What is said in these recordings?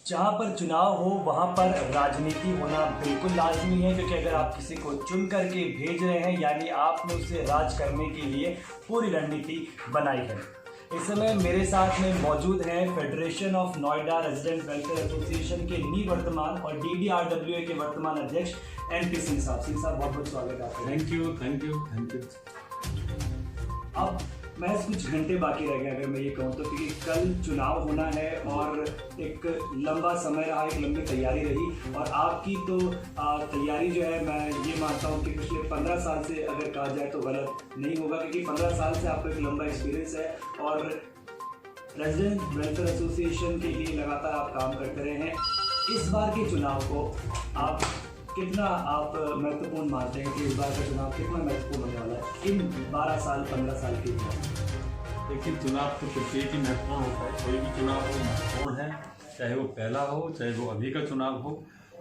जहाँ पर चुनाव हो वहाँ पर राजनीति होना बिल्कुल लाजमी है, क्योंकि अगर आप किसी को चुन करके भेज रहे हैं यानी आपने उसे राज करने के लिए पूरी रणनीति बनाई है। इस समय मेरे साथ में मौजूद हैं federation of Noida resident welfare association के निवर्तमान और DDRWA के वर्तमान अध्यक्ष NP सिंह साहब। सिंह साहब, बहुत बहुत स्वागत है आपका। Thank you. अब महज कुछ घंटे बाकी रह गए अगर मैं ये कहूँ तो, क्योंकि कल चुनाव होना है और एक लंबा समय रहा, एक लंबी तैयारी रही। और आपकी तो तैयारी जो है, मैं ये मानता हूँ कि पिछले 15 साल से अगर कहा जाए तो गलत नहीं होगा, क्योंकि 15 साल से आपको एक लंबा एक्सपीरियंस है और रेजिडेंट वेलफेयर एसोसिएशन के लिए लगातार आप काम करते रहे हैं। इस बार के चुनाव को आप कितना महत्वपूर्ण मानते हैं कि इस बार का चुनाव कितना महत्वपूर्ण होने वाला है इन 12 साल 15 साल के लिए? देखिए, चुनाव तो प्रत्येक ही महत्वपूर्ण होता है। कोई भी चुनाव हो महत्वपूर्ण है, चाहे वो पहला हो चाहे वो अभी का चुनाव हो।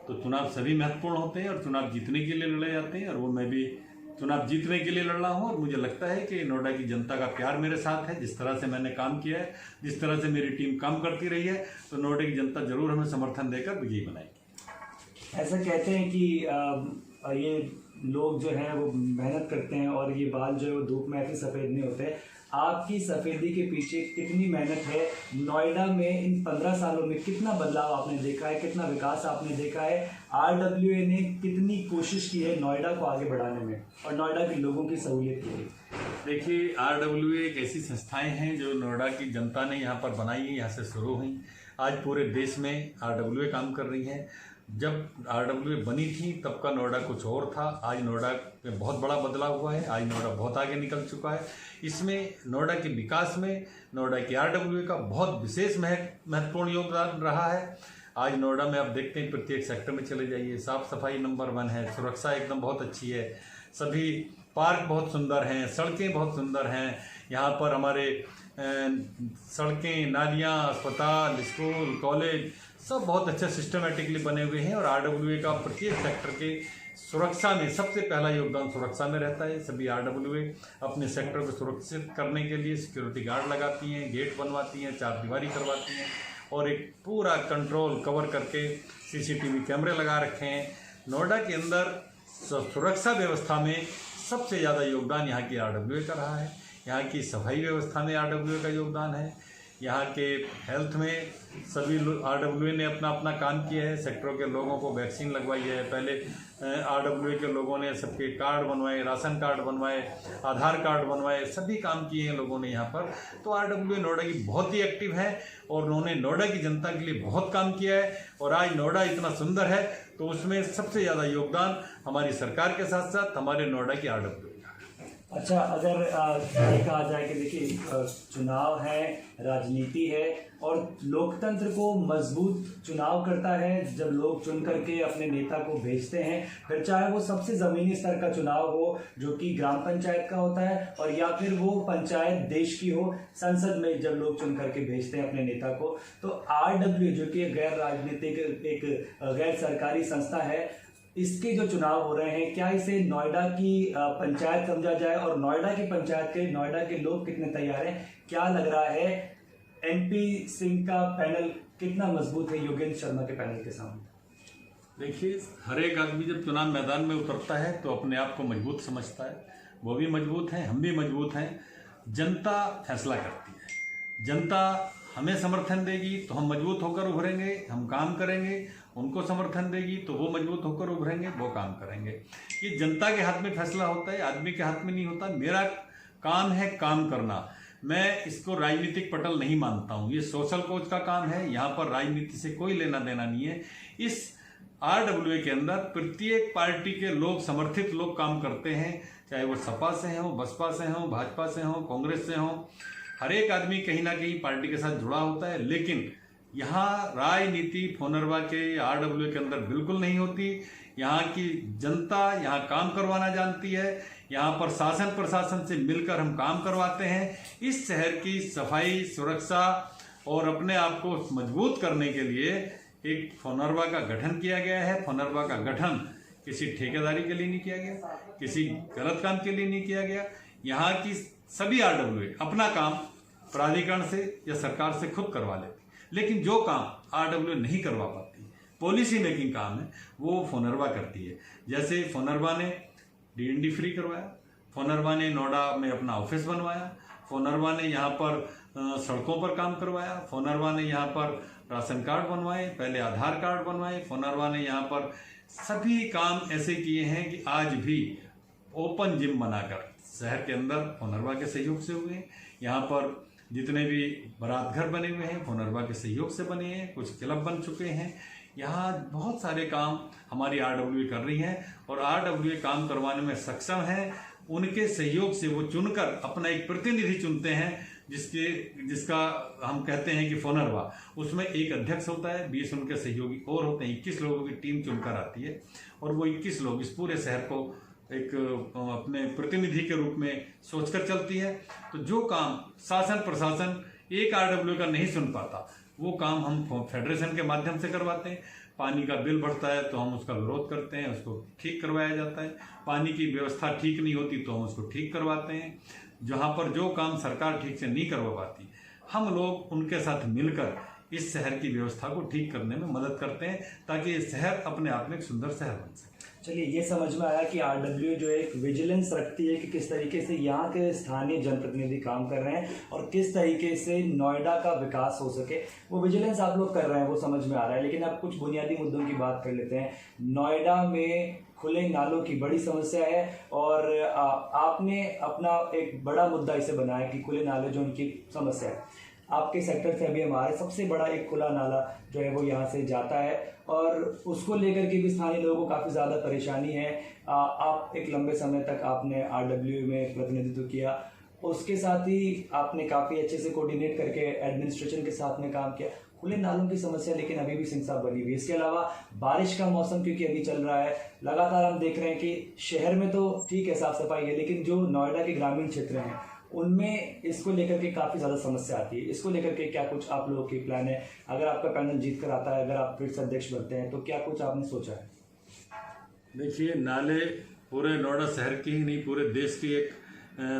तो चुनाव सभी महत्वपूर्ण होते हैं और चुनाव जीतने के लिए लड़े जाते हैं, और वो मैं भी चुनाव जीतने के लिए लड़ रहा हूँ। और मुझे लगता है कि नोएडा की जनता का प्यार मेरे साथ है। जिस तरह से मैंने काम किया है, जिस तरह से मेरी टीम काम करती रही है, तो नोएडा की जनता जरूर हमें समर्थन देकर विजयी बनाएगी। ऐसा कहते हैं कि ये लोग जो हैं वो मेहनत करते हैं और ये बाल जो है वो धूप में ऐसे सफ़ेद नहीं होते। आपकी सफ़ेदी के पीछे कितनी मेहनत है? नोएडा में इन 15 सालों में कितना बदलाव आपने देखा है, कितना विकास आपने देखा है? RWA ने कितनी कोशिश की है नोएडा को आगे बढ़ाने में और नोएडा के लोगों की सहूलियत के लिए? देखिए, RWA एक ऐसी संस्थाएं हैं जो नोएडा की जनता ने यहाँ पर बनाई है, यहाँ से शुरू हुई। आज पूरे देश में RWA काम कर रही है। जब RWA बनी थी तब का नोएडा कुछ और था। आज नोएडा में बहुत बड़ा बदलाव हुआ है। आज नोएडा बहुत आगे निकल चुका है। इसमें नोएडा के विकास में नोएडा की RWA का बहुत विशेष महत्वपूर्ण योगदान रहा है। आज नोएडा में आप देखते हैं, प्रत्येक सेक्टर में चले जाइए, साफ सफाई नंबर 1 है, सुरक्षा एकदम बहुत अच्छी है, सभी पार्क बहुत सुंदर हैं, सड़कें बहुत सुंदर हैं। यहाँ पर हमारे सड़कें, नालियाँ, अस्पताल, स्कूल, कॉलेज सब बहुत अच्छे सिस्टमेटिकली बने हुए हैं। और RWA का प्रत्येक सेक्टर के सुरक्षा में सबसे पहला योगदान सुरक्षा में रहता है। सभी RWA अपने सेक्टर को सुरक्षित करने के लिए सिक्योरिटी गार्ड लगाती हैं, गेट बनवाती हैं, चारदीवारी करवाती हैं और एक पूरा कंट्रोल कवर करके CCTV कैमरे लगा रखे हैं। नोएडा के अंदर सुरक्षा व्यवस्था में सबसे ज़्यादा योगदान यहाँ की RWA का रहा है। यहाँ की सफाई व्यवस्था में RWA का योगदान है। यहाँ के हेल्थ में सभी RWA ने अपना अपना काम किया है। सेक्टरों के लोगों को वैक्सीन लगवाई है। पहले RWA के लोगों ने सबके कार्ड बनवाए, राशन कार्ड बनवाए, आधार कार्ड बनवाए, सभी काम किए हैं लोगों ने यहाँ पर। तो RWA नोएडा की बहुत ही एक्टिव है और उन्होंने नोएडा की जनता के लिए बहुत काम किया है। और आज नोएडा इतना सुंदर है तो उसमें सबसे ज़्यादा योगदान हमारी सरकार के साथ साथ हमारे नोएडा की RWA। अच्छा, अगर ये कहा जाए कि देखिए चुनाव है, राजनीति है और लोकतंत्र को मजबूत चुनाव करता है जब लोग चुन करके अपने नेता को भेजते हैं, फिर चाहे वो सबसे ज़मीनी स्तर का चुनाव हो जो कि ग्राम पंचायत का होता है, और या फिर वो पंचायत देश की हो, संसद में जब लोग चुन करके भेजते हैं अपने नेता को। तो RWA जो कि गैर राजनीतिक एक गैर सरकारी संस्था है, इसके जो चुनाव हो रहे हैं, क्या इसे नोएडा की पंचायत समझा जाए? और नोएडा की पंचायत के नोएडा के लोग कितने तैयार हैं? क्या लग रहा है NP सिंह का पैनल कितना मजबूत है योगेंद्र शर्मा के पैनल के सामने? देखिए, हर एक आदमी जब चुनाव मैदान में उतरता है तो अपने आप को मजबूत समझता है। वो भी मजबूत हैं, हम भी मजबूत हैं। जनता फैसला करती है। जनता हमें समर्थन देगी तो हम मजबूत होकर उभरेंगे, हम काम करेंगे। उनको समर्थन देगी तो वो मजबूत होकर उभरेंगे, वो काम करेंगे। ये जनता के हाथ में फैसला होता है, आदमी के हाथ में नहीं होता। मेरा काम है काम करना। मैं इसको राजनीतिक पटल नहीं मानता हूँ। ये सोशल कोच का काम है। यहाँ पर राजनीति से कोई लेना देना नहीं है। इस RWA के अंदर प्रत्येक पार्टी के लोग, समर्थित लोग काम करते हैं, चाहे वो सपा से हों, बसपा से हों, भाजपा से हों, कांग्रेस से हों। हर एक आदमी कहीं ना कहीं पार्टी के साथ जुड़ा होता है। लेकिन यहाँ राजनीति फोनरवा के RWA के अंदर बिल्कुल नहीं होती। यहाँ की जनता यहाँ काम करवाना जानती है। यहाँ पर शासन प्रशासन से मिलकर हम काम करवाते हैं। इस शहर की सफाई, सुरक्षा और अपने आप को मजबूत करने के लिए एक फोनरवा का गठन किया गया है। फोनरवा का गठन किसी ठेकेदारी के लिए नहीं किया गया, किसी गलत काम के लिए नहीं किया गया। यहाँ की सभी RWA अपना काम प्राधिकरण से या सरकार से खुद करवा लेती। लेकिन जो काम आरडब्ल्यू नहीं करवा पाती, पॉलिसी मेकिंग काम है, वो फोनरवा करती है। जैसे फोनरवा ने डीएनडी फ्री करवाया, फोनरवा ने नोएडा में अपना ऑफिस बनवाया, फोनरवा ने यहाँ पर सड़कों पर काम करवाया, फोनरवा ने यहाँ पर राशन कार्ड बनवाए, पहले आधार कार्ड बनवाए, फोनरवा ने यहाँ पर सभी काम ऐसे किए हैं कि आज भी ओपन जिम बनाकर शहर के अंदर फोनरवा के सहयोग से हुए हैं। यहाँ पर जितने भी बारात घर बने हुए हैं फोनरवा के सहयोग से बने हैं, कुछ क्लब बन चुके हैं। यहाँ बहुत सारे काम हमारी आरडब्ल्यू कर रही है और आरडब्ल्यू काम करवाने में सक्षम है। उनके सहयोग से वो चुनकर अपना एक प्रतिनिधि चुनते हैं, जिसका हम कहते हैं कि फोनरवा। उसमें एक अध्यक्ष होता है, 20 उनके सहयोगी और होते हैं, 21 लोगों की टीम चुनकर आती है और वो 21 लोग इस पूरे शहर को एक अपने प्रतिनिधि के रूप में सोचकर चलती है। तो जो काम शासन प्रशासन एक आरडब्ल्यू का नहीं सुन पाता, वो काम हम फेडरेशन के माध्यम से करवाते हैं। पानी का बिल बढ़ता है तो हम उसका विरोध करते हैं, उसको ठीक करवाया जाता है। पानी की व्यवस्था ठीक नहीं होती तो हम उसको ठीक करवाते हैं। जहाँ पर जो काम सरकार ठीक से नहीं करवा पाती, हम लोग उनके साथ मिलकर इस शहर की व्यवस्था को ठीक करने में मदद करते हैं, ताकि ये शहर अपने आप में एक सुंदर शहर बन सके। चलिए, ये समझ में आया कि आरडब्ल्यू जो है एक विजिलेंस रखती है कि किस तरीके से यहाँ के स्थानीय जनप्रतिनिधि काम कर रहे हैं और किस तरीके से नोएडा का विकास हो सके, वो विजिलेंस आप लोग कर रहे हैं, वो समझ में आ रहा है। लेकिन अब कुछ बुनियादी मुद्दों की बात कर लेते हैं। नोएडा में खुले नालों की बड़ी समस्या है और आपने अपना एक बड़ा मुद्दा इसे बनाया कि खुले नाले जो उनकी समस्या है। आपके सेक्टर से अभी हमारे सबसे बड़ा एक खुला नाला जो है वो यहाँ से जाता है और उसको लेकर के भी स्थानीय लोगों को काफ़ी ज़्यादा परेशानी है। आप एक लंबे समय तक आपने आरडब्ल्यू में प्रतिनिधित्व किया, उसके साथ ही आपने काफ़ी अच्छे से कोऑर्डिनेट करके एडमिनिस्ट्रेशन के साथ में काम किया। खुले नालों की समस्या लेकिन अभी भी सिंह साहब बनी हुई है। इसके अलावा बारिश का मौसम क्योंकि अभी चल रहा है, लगातार हम देख रहे हैं कि शहर में तो ठीक है साफ सफाई है, लेकिन जो नोएडा के ग्रामीण क्षेत्र हैं उनमें इसको लेकर के काफ़ी ज़्यादा समस्या आती है। इसको लेकर के क्या कुछ आप लोगों की प्लान है? अगर आपका पैनल जीत कर आता है, अगर आप फिर से अध्यक्ष बनते हैं, तो क्या कुछ आपने सोचा है? देखिए, नाले पूरे नोएडा शहर की ही नहीं, पूरे देश की एक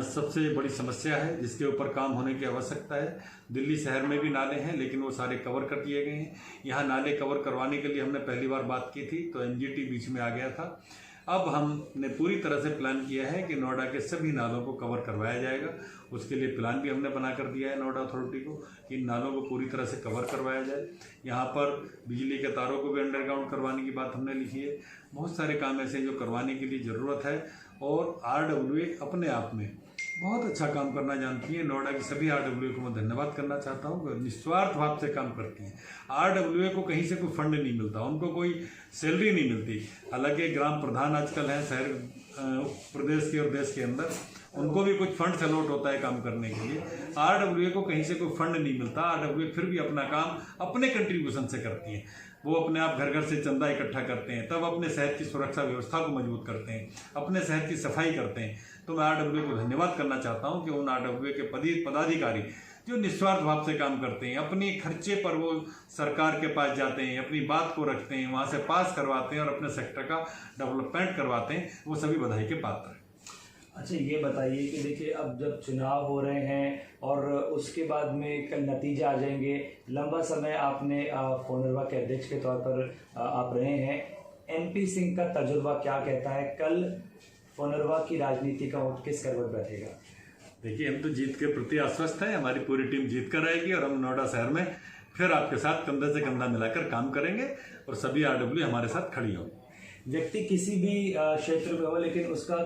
सबसे बड़ी समस्या है जिसके ऊपर काम होने की आवश्यकता है। दिल्ली शहर में भी नाले हैं लेकिन वो सारे कवर कर दिए गए हैं। यहाँ नाले कवर करवाने के लिए हमने पहली बार बात की थी तो एनजीटी बीच में आ गया था। अब हमने पूरी तरह से प्लान किया है कि नोएडा के सभी नालों को कवर करवाया जाएगा। उसके लिए प्लान भी हमने बना कर दिया है नोएडा अथॉरिटी को कि इन नालों को पूरी तरह से कवर करवाया जाए। यहाँ पर बिजली के तारों को भी अंडरग्राउंड करवाने की बात हमने लिखी है। बहुत सारे काम ऐसे जो करवाने के लिए ज़रूरत है और आरडब्ल्यू अपने आप में बहुत अच्छा काम करना जानती है। नोएडा की सभी आरडब्ल्यू को मैं धन्यवाद करना चाहता हूँ कि निस्वार्थ भाव से काम करती हैं। आरडब्ल्यू को कहीं से कोई फंड नहीं मिलता, उनको कोई सैलरी नहीं मिलती। हालांकि ग्राम प्रधान आजकल हैं शहर प्रदेश के और देश के अंदर, उनको भी कुछ फंड अलॉट होता है काम करने के लिए। आरडब्ल्यू को कहीं से कोई फंड नहीं मिलता। आरडब्ल्यू फिर भी अपना काम अपने कंट्रीब्यूशन से करती हैं। वो अपने आप घर घर से चंदा इकट्ठा करते हैं, तब अपने शहर की सुरक्षा व्यवस्था को मजबूत करते हैं, अपने शहर की सफाई करते हैं। तो मैं आरडब्ल्यू को धन्यवाद करना चाहता हूं कि उन आरडब्ल्यू के पदाधिकारी जो निस्वार्थ भाव से काम करते हैं, अपने खर्चे पर वो सरकार के पास जाते हैं, अपनी बात को रखते हैं, वहाँ से पास करवाते हैं और अपने सेक्टर का डेवलपमेंट करवाते हैं, वो सभी बधाई के पात्र हैं। अच्छा, ये बताइए कि देखिए अब जब चुनाव हो रहे हैं और उसके बाद में कल नतीजे आ जाएंगे, लंबा समय आपने फोनरवा के अध्यक्ष के तौर पर आप रहे हैं, एनपी सिंह का तजुर्बा क्या कहता है? कल फोनरवा की राजनीति का ऊँट किस करवट बैठेगा? देखिए, हम तो जीत के प्रति आश्वस्त हैं। हमारी पूरी टीम जीत कर रहेगी और हम नोएडा शहर में फिर आपके साथ कंधे से कंधा मिलाकर काम करेंगे और सभी आरडब्ल्यू हमारे साथ खड़ी होंगी। व्यक्ति किसी भी क्षेत्र में हो, लेकिन उसका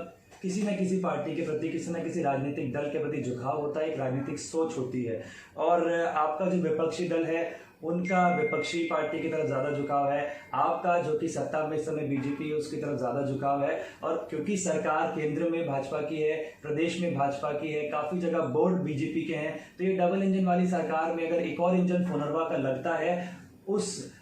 किसी न किसी पार्टी के प्रति, किसी न किसी राजनीतिक दल के प्रति झुकाव होता है, एक राजनीतिक सोच होती है। और आपका जो विपक्षी दल है उनका विपक्षी पार्टी की तरफ ज़्यादा झुकाव है, आपका जो कि सत्ता में इस समय बीजेपी है उसकी तरफ ज़्यादा झुकाव है। और क्योंकि सरकार केंद्र में भाजपा की है, प्रदेश में भाजपा की है, काफ़ी जगह बोर्ड बीजेपी के हैं, तो ये डबल इंजन वाली सरकार में अगर एक और इंजन फोनरवा का लगता है उस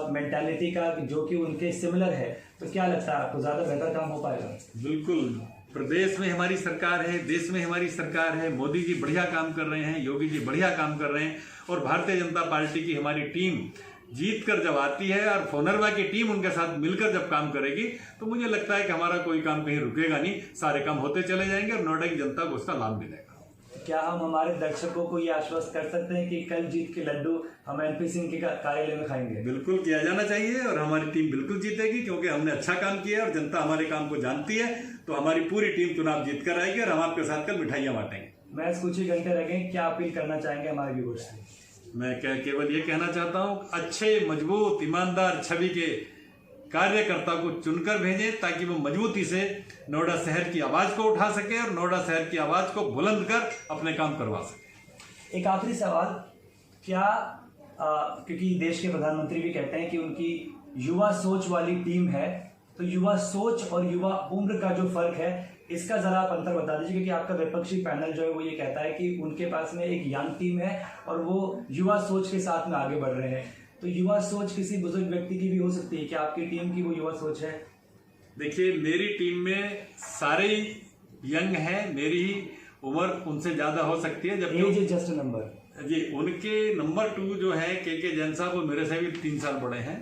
मेंटालिटी का जो कि उनके सिमिलर है, तो क्या लगता है आपको ज़्यादा बेहतर काम हो पाएगा? बिल्कुल, प्रदेश में हमारी सरकार है, देश में हमारी सरकार है। मोदी जी बढ़िया काम कर रहे हैं, योगी जी बढ़िया काम कर रहे हैं और भारतीय जनता पार्टी की हमारी टीम जीत कर जब आती है और फोनरवा की टीम उनके साथ मिलकर जब काम करेगी तो मुझे लगता है कि हमारा कोई काम कहीं रुकेगा नहीं, सारे काम होते चले जाएंगे और नोएडा की जनता को उसका लाभ मिलेगा। क्या हम हमारे दर्शकों को ये आश्वस्त कर सकते हैं कि कल जीत के लड्डू हम एनपी सिंह के कार्यालय में खाएंगे? बिल्कुल किया जाना चाहिए और हमारी टीम बिल्कुल जीतेगी, क्योंकि हमने अच्छा काम किया और जनता हमारे काम को जानती है। तो हमारी पूरी टीम चुनाव जीत कर आएगी और हम आपके साथ कल मिठाइयाँ बांटेंगे। मैच कुछ ही घंटे रह गए, क्या अपील करना चाहेंगे हमारे व्यूअर्स से? मैं केवल ये कहना चाहता हूँ, अच्छे मजबूत ईमानदार छवि के कार्यकर्ता को चुनकर भेजें, ताकि वो मजबूती से नोएडा शहर की आवाज़ को उठा सके और नोएडा शहर की आवाज़ को बुलंद कर अपने काम करवा सके। एक आखिरी सवाल, क्या क्योंकि देश के प्रधानमंत्री भी कहते हैं कि उनकी युवा सोच वाली टीम है, तो युवा सोच और युवा उम्र का जो फर्क है इसका जरा आप अंतर बता दीजिए, क्योंकि आपका विपक्षी पैनल जो है वो ये कहता है कि उनके पास में एक यंग टीम है और वो युवा सोच के साथ में आगे बढ़ रहे हैं। तो युवा सोच किसी बुजुर्ग व्यक्ति की भी हो सकती है, क्या आपकी टीम की वो युवा सोच है? देखिए, मेरी टीम में सारे यंग हैं, मेरी उम्र उनसे ज़्यादा हो सकती है, जबकि age is just a number. जी, उनके नंबर 2 जो है के जैन साहब, वो मेरे से भी 3 साल बड़े हैं।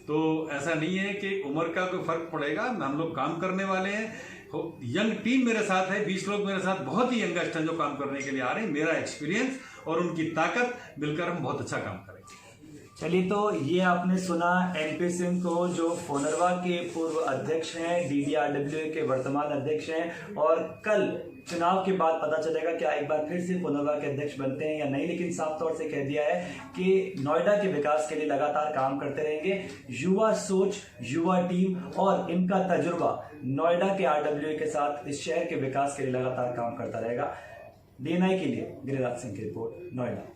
तो ऐसा नहीं है कि उम्र का कोई फर्क पड़ेगा, हम लोग काम करने वाले हैं। यंग टीम मेरे साथ है, 20 लोग मेरे साथ बहुत ही यंगस्ट हैं जो काम करने के लिए आ रहे हैं। मेरा एक्सपीरियंस और उनकी ताकत मिलकर हम बहुत अच्छा काम करेंगे। चलिए, तो ये आपने सुना एनपी सिंह को, जो फोनरवा के पूर्व अध्यक्ष हैं, DDRWA के वर्तमान अध्यक्ष हैं, और कल चुनाव के बाद पता चलेगा क्या एक बार फिर से फोनरवा के अध्यक्ष बनते हैं या नहीं, लेकिन साफ तौर से कह दिया है कि नोएडा के विकास के लिए लगातार काम करते रहेंगे। युवा सोच, युवा टीम और इनका तजुर्बा नोएडा के RWA के साथ इस शहर के विकास के लिए लगातार काम करता रहेगा। DNI के लिए गिरिराज सिंह की रिपोर्ट, नोएडा।